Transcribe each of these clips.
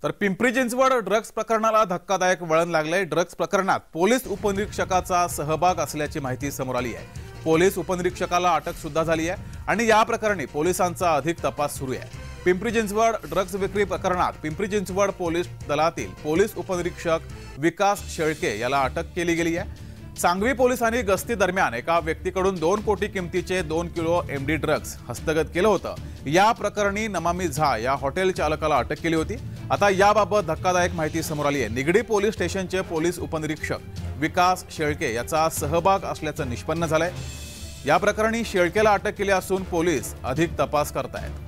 तर पिंपरी चिंचवड ड्रग्ज प्रकरणाला धक्कादायक वळण लागले। ड्रग्ज प्रकरणात पोलीस उपनिरीक्षकाचा सहभाग असल्याची माहिती समोर आली आहे। पोलीस उपनिरीक्षकाला अटक सुद्धा झाली आहे आणि या प्रकरणी पोलिसांचा अधिक तपास सुरू आहे। पिंपरी चिंचवड ड्रग्ज विक्री प्रकरणात पिंपरी चिंचवड पोलीस दलातील पोलीस उपनिरीक्षक विकास शेळके याला अटक केली गेली आहे। सांगवी पोलिसांनी गस्ती दरम्यान एका व्यक्तीकडून 2 कोटी किमतीचे 2 किलो एमडी ड्रग्ज हस्तगत केलं होतं। या प्रकरणी नमामी झा या हॉटेल चालकाला अटक केली होती। आता याबाबत धक्कादायक माहिती समोर आली आहे। निगडी पोलीस स्टेशनचे पोलीस उपनिरीक्षक विकास शेळके याचा सहभाग असल्याचं निष्पन्न झालंय। या प्रकरणी शेळकेला अटक केली असून पोलीस अधिक तपास करतायत।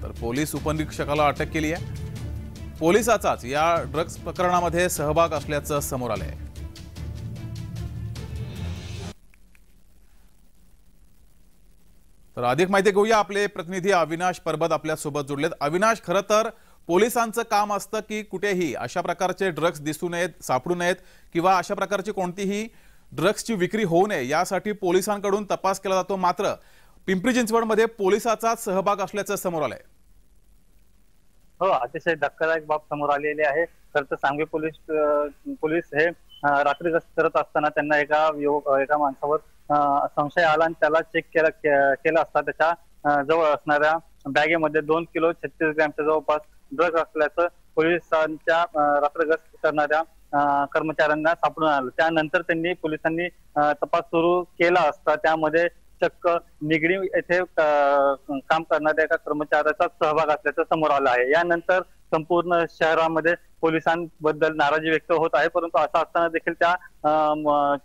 तर पोलीस उपनिरीक्षकाला अटक केली आहे। पोलिसाचाच या ड्रग्ज प्रकरणामध्ये सहभाग असल्याचं समोर आलंय। तर अधिक माहिती घेऊया, आपले प्रतिनिधी अविनाश परबत आपल्या सोबत जुडलेत। अविनाश, खरं तर पोलिसांचं काम असतं की कुठेही अशा प्रकारचे ड्रग्ज दिसू नयेत, सापडू नयेत किंवा अशा प्रकारची कोणतीही ड्रग्जची विक्री होऊ नये यासाठी पोलिसांकडून तपास केला जातो। मात्र पिंपरी चिंचवडमध्ये पोलिसाचाच सहभाग असल्याचं समोर आलंय। हो, अतिशय धक्कादायक बाब समोर आलेली आहे। तर सांगवी पोलीस हे रात्री गस्त करत असताना त्यांना एका माणसावर संशय आला आणि त्याला चेक केला असता त्याच्या जवळ असणाऱ्या बॅगेमध्ये 2 किलो 36 ग्रॅमच्या जवळपास ड्रग्ज असल्याचं पोलिसांच्या रात्री गस्त करणाऱ्या कर्मचाऱ्यांना सापडून आलं। त्यानंतर पोलिसांनी तपास सुरू केला असता त्यामध्ये चक्क निगडी येथे काम करणाऱ्या एका कर्मचाऱ्याचा सहभाग असल्याचं समोर आलं आहे। यानंतर संपूर्ण शहरामध्ये पोलिसांबद्दल नाराजी व्यक्त होत आहे। परंतु असं असताना देखील त्या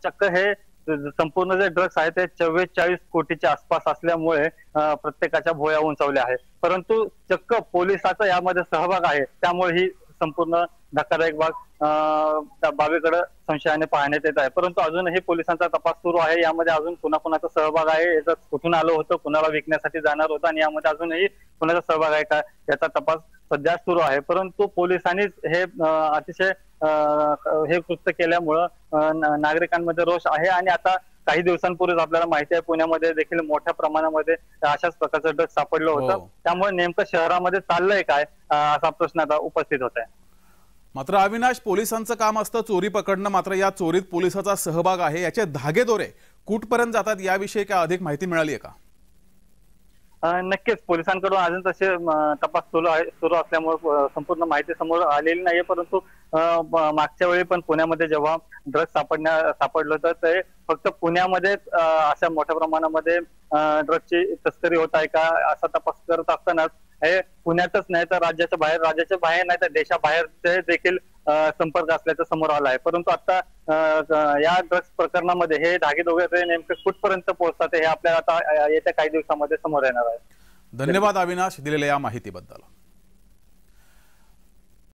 चक्क हे संपूर्ण जे ड्रग्ज आहे ते 44 कोटीच्या आसपास असल्यामुळे प्रत्येकाच्या भोया उंचावल्या आहेत। परंतु चक्क पोलिसाचा यामध्ये सहभाग आहे, त्यामुळे ही संपूर्ण धक्कादायक बाबीकडे संशयाने पाहण्यात येत आहे। परंतु अजूनही पोलिसांचा तपास सुरू आहे। यामध्ये अजून कुणाचा सहभाग आहे, याचा कुठून आलं होतं, कुणाला विकण्यासाठी जाणार होतं आणि यामध्ये अजूनही कुणाचा सहभाग आहे का याचा तपास सध्या सुरू आहे। परंतु पोलिसांनीच हे अतिशय हे कृत्य केल्यामुळं नागरिकांमध्ये रोष आहे आणि आता काही दिवसांपूर्वीच आपल्याला माहिती आहे पुण्यामध्ये देखील मोठ्या प्रमाणामध्ये अशाच प्रकारचं ड्रग्ज सापडलं होतं। त्यामुळे नेमकं शहरामध्ये चाललंय काय असा प्रश्न आता उपस्थित होत आहे। मात्र अविनाश, पोलिसांचं काम असतं चोरी पकडणं, मात्र या चोरीत पोलिसाचा सहभाग आहे, याचे धागेदोरे कुठपर्यंत जातात याविषयी काय अधिक माहिती मिळाली आहे का? नक्कीच पोलिसांकडून अजून तसे तपास सुरू असल्यामुळे संपूर्ण माहिती समोर आलेली नाहीये। परंतु मागच्या वेळी पण पुण्यामध्ये जेव्हा ड्रग्ज सापडलं तर ते फक्त पुण्यामध्ये अशा मोठ्या प्रमाणामध्ये ड्रग्जची तस्करी होत आहे का असा तपास करत असतानाच हे पुण्यातच नाही तर राज्याच्या बाहेर नाही तर देशाबाहेरचे देखील संपर्क असल्याचं समोर आलं आहे। परंतु आता या ड्रग्ज प्रकरणामध्ये हे धागेदोरे नेमके कुठपर्यंत पोहोचतात हे आपल्याला आता येत्या काही दिवसामध्ये समोर येणार आहे। धन्यवाद अविनाश, दिलेल्या या माहितीबद्दल।